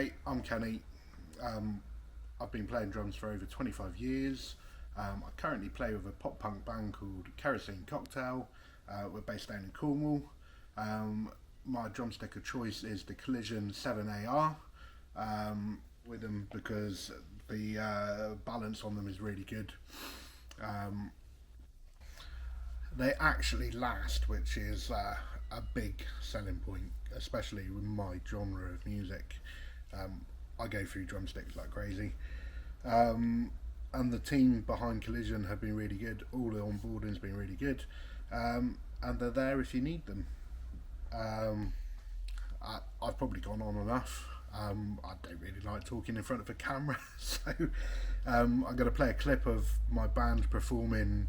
Hey, I'm Kenny. I've been playing drums for over 25 years. I currently play with a pop punk band called Kerosene Cocktail. We're based down in Cornwall. My drumstick of choice is the Collision 7AR with them because the balance on them is really good. They actually last, which is a big selling point, especially with my genre of music. I go through drumsticks like crazy. And the team behind Collision have been really good. All the onboarding's been really good. And they're there if you need them. I've probably gone on enough. I don't really like talking in front of a camera, so I'm going to play a clip of my band performing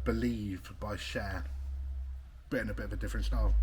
Believe by Cher, but in a bit of a different style.